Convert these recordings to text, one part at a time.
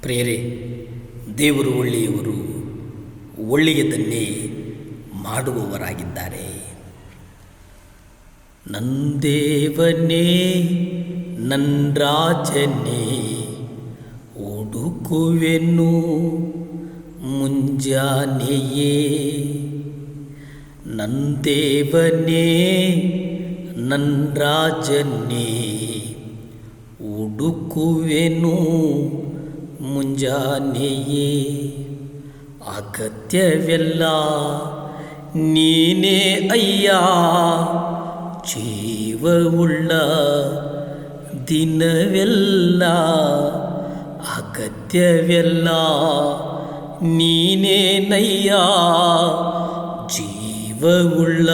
ಪ್ರಿಯರೇ, ದೇವರು ಒಳ್ಳೆಯವರು, ಒಳ್ಳೆಯದನ್ನೇ ಮಾಡುವವರಾಗಿದ್ದಾರೆ. ನಂದೇವನೇ ನನ್ರಾಜನೇ ಹುಡುಕುವೆನು ಮುಂಜಾನೆಯೇ. ನಂದೇವನೇ ನನ್ರಾಜನೇ ಹುಡುಕುವೆನು ಮುಂಜಾನೆಯೇ. ಅಗತ್ಯವೆಲ್ಲ ನೀನೇ ಅಯ್ಯ, ಜೀವವುಳ್ಳ ದಿನವೆಲ್ಲ ಅಗತ್ಯವೆಲ್ಲ ನೀನೇನಯ್ಯ, ಜೀವವುಳ್ಳ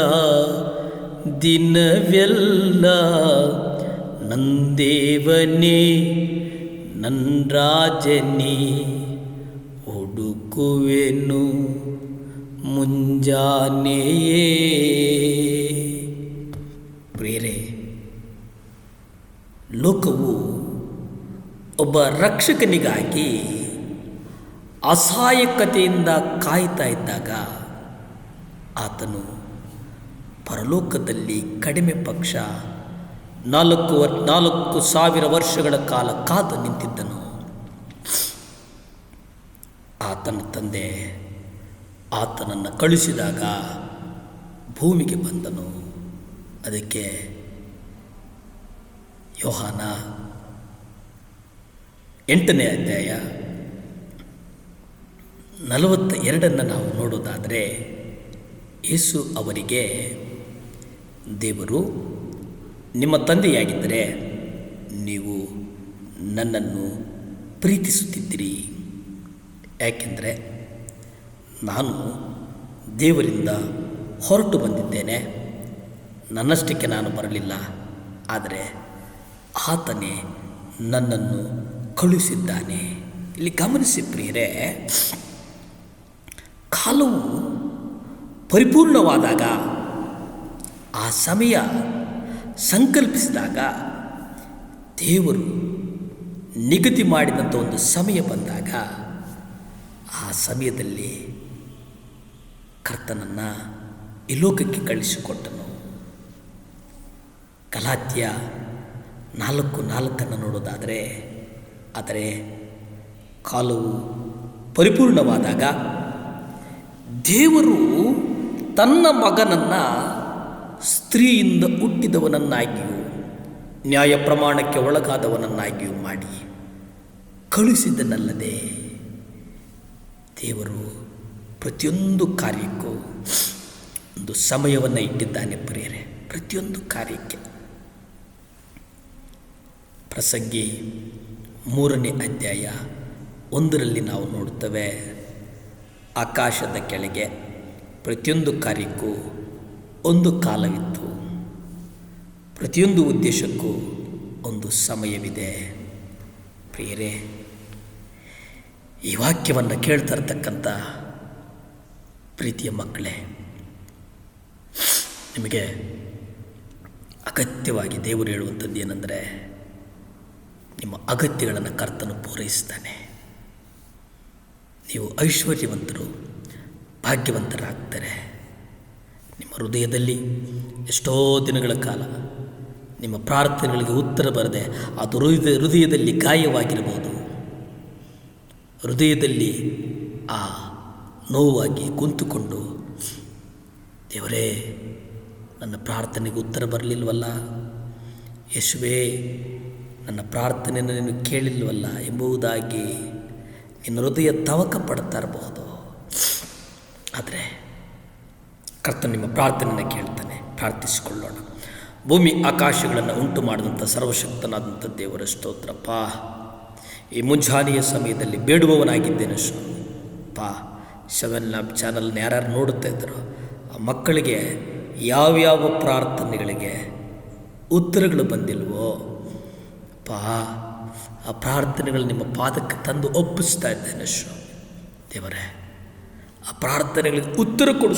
ದಿನವೆಲ್ಲ. ನಂದೇವನೇ ನನ್ರಾಜನೇ ಹುಡುಕುವೆನು ಮುಂಜಾನೆಯೇ. ಪ್ರಿಯರೇ, ಲೋಕವು ಒಬ್ಬ ರಕ್ಷಕನಿಗಾಗಿ ಅಸಹಾಯಕತೆಯಿಂದ ಕಾಯ್ತಾ ಇದ್ದಾಗ ಆತನು ಪರಲೋಕದಲ್ಲಿ ಕಡಿಮೆ ಪಕ್ಷ 4,000 ವರ್ಷಗಳ ಕಾಲ ಕಾದು ನಿಂತಿದ್ದನು. ಆತನ ತಂದೆ ಆತನನ್ನು ಕಳಿಸಿದಾಗ ಭೂಮಿಗೆ ಬಂದನು. ಅದಕ್ಕೆ ಯೋಹಾನ 8ನೇ ಅಧ್ಯಾಯ 42 ನಾವು ನೋಡೋದಾದರೆ, ಯೇಸು ಅವರಿಗೆ, ದೇವರು ನಿಮ್ಮ ತಂದೆಯಾಗಿದ್ದರೆ ನೀವು ನನ್ನನ್ನು ಪ್ರೀತಿಸುತ್ತಿದ್ದಿರಿ, ಯಾಕೆಂದರೆ ನಾನು ದೇವರಿಂದ ಹೊರಟು ಬಂದಿದ್ದೇನೆ. ನನ್ನಷ್ಟಕ್ಕೆ ನಾನು ಬರಲಿಲ್ಲ, ಆದರೆ ಆತನೇ ನನ್ನನ್ನು ಕಳುಹಿಸಿದ್ದಾನೆ. ಇಲ್ಲಿ ಗಮನಿಸಿ ಪ್ರಿಯರೇ, ಕಾಲವು ಪರಿಪೂರ್ಣವಾದಾಗ, ಆ ಸಮಯ ಸಂಕಲ್ಪಿಸಿದಾಗ, ದೇವರು ನಿಗದಿ ಮಾಡಿದಂಥ ಒಂದು ಸಮಯ ಬಂದಾಗ, ಆ ಸಮಯದಲ್ಲಿ ಕರ್ತನನ್ನು ಈ ಲೋಕಕ್ಕೆ ಕಳಿಸಿಕೊಟ್ಟನು. ಗಲಾತ್ಯ 4:4 ನೋಡೋದಾದರೆ, ಆದರೆ ಕಾಲವು ಪರಿಪೂರ್ಣವಾದಾಗ ದೇವರು ತನ್ನ ಮಗನನ್ನು ಸ್ತ್ರೀಯಿಂದ ಹುಟ್ಟಿದವನನ್ನಾಗಿಯೂ ನ್ಯಾಯ ಪ್ರಮಾಣಕ್ಕೆ ಒಳಗಾದವನನ್ನಾಗಿಯೂ ಮಾಡಿ ಕಳುಹಿಸಿದ್ದನಲ್ಲದೆ, ದೇವರು ಪ್ರತಿಯೊಂದು ಕಾರ್ಯಕ್ಕೂ ಒಂದು ಸಮಯವನ್ನು ಇಟ್ಟಿದ್ದಾನೆ. ಪ್ರಿಯರೇ, ಪ್ರತಿಯೊಂದು ಕಾರ್ಯಕ್ಕೆ. ಪ್ರಸಂಗಿ 3ನೇ ಅಧ್ಯಾಯ 1ರಲ್ಲಿ ನಾವು ನೋಡುತ್ತೇವೆ, ಆಕಾಶದ ಕೆಳಗೆ ಪ್ರತಿಯೊಂದು ಕಾರ್ಯಕ್ಕೂ ಒಂದು ಕಾಲವಿತ್ತು, ಪ್ರತಿಯೊಂದು ಉದ್ದೇಶಕ್ಕೂ ಒಂದು ಸಮಯವಿದೆ. ಪ್ರಿಯರೇ, ಈ ವಾಕ್ಯವನ್ನು ಕೇಳ್ತಾ ಇರ್ತಕ್ಕಂಥ ಪ್ರೀತಿಯ ಮಕ್ಕಳೇ, ನಿಮಗೆ ಅಗತ್ಯವಾಗಿ ದೇವರು ಹೇಳುವಂಥದ್ದು ಏನೆಂದರೆ, ನಿಮ್ಮ ಅಗತ್ಯಗಳನ್ನು ಕರ್ತನು ಪೂರೈಸ್ತಾನೆ. ನೀವು ಐಶ್ವರ್ಯವಂತರು, ಭಾಗ್ಯವಂತರಾಗ್ತಾರೆ. ನಿಮ್ಮ ಹೃದಯದಲ್ಲಿ ಎಷ್ಟೋ ದಿನಗಳ ಕಾಲ ನಿಮ್ಮ ಪ್ರಾರ್ಥನೆಗಳಿಗೆ ಉತ್ತರ ಬರದೆ ಅದು ಹೃದಯದಲ್ಲಿ ಗಾಯವಾಗಿರಬಹುದು. ಹೃದಯದಲ್ಲಿ ಆ ನೋವಾಗಿ ಕುಂತುಕೊಂಡು, ದೇವರೇ ನನ್ನ ಪ್ರಾರ್ಥನೆಗೆ ಉತ್ತರ ಬರಲಿಲ್ವಲ್ಲ, ಯೇಸುವೇ ನನ್ನ ಪ್ರಾರ್ಥನೆಯನ್ನು ನೀನು ಕೇಳಿಲ್ವಲ್ಲ ಎಂಬುದಾಗಿ ನಿನ್ನ ಹೃದಯ ತವಕ ಪಡ್ತಾ ಇರಬಹುದು. ಆದರೆ ಕರ್ತನು ನಿಮ್ಮ ಪ್ರಾರ್ಥನೆಯನ್ನು ಕೇಳ್ತಾನೆ. ಪ್ರಾರ್ಥಿಸಿಕೊಳ್ಳೋಣ. ಭೂಮಿ ಆಕಾಶಗಳನ್ನು ಉಂಟು ಮಾಡಿದಂಥ ಸರ್ವಶಕ್ತನಾದಂಥ ದೇವರ ಸ್ತೋತ್ರಪ್ಪ. ಈ ಮುಂಜಾನೆಯ ಸಮಯದಲ್ಲಿ ಬೇಡುವವನಾಗಿದ್ದೇನೆ ಪಾ. 7 ಲ್ಯಾಂಪ್ ಚಾನಲ್ನ ಯಾರ್ಯಾರು ನೋಡುತ್ತಾ ಇದ್ದಾರೋ ಆ ಮಕ್ಕಳಿಗೆ ಯಾವ್ಯಾವ ಪ್ರಾರ್ಥನೆಗಳಿಗೆ ಉತ್ತರಗಳು ಬಂದಿಲ್ವೋ ಪಾ, ಆ ಪ್ರಾರ್ಥನೆಗಳು ನಿಮ್ಮ ಪಾದಕ್ಕೆ ತಂದು ಒಪ್ಪಿಸ್ತಾ ಇದ್ದೇನೆ ದೇವರೇ. ಆ ಪ್ರಾರ್ಥನೆಗಳಿಗೆ ಉತ್ತರ ಕೊಡು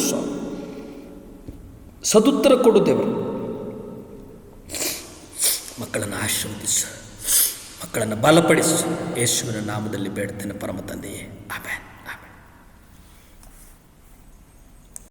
ಸದುತ್ತರ ಕೊಡು ದೇವರು. ಮಕ್ಕಳನ್ನು ಆಶೀರ್ವದಿಸು. ಮಕ್ಕಳನ್ನು ಬಲಪಡಿಸು. ಯೇಸುವಿನ ನಾಮದಲ್ಲಿ ಬೇಡ್ತೇನೆ ಪರಮ ತಂದೆಯೇ, ಆಮೆನ್.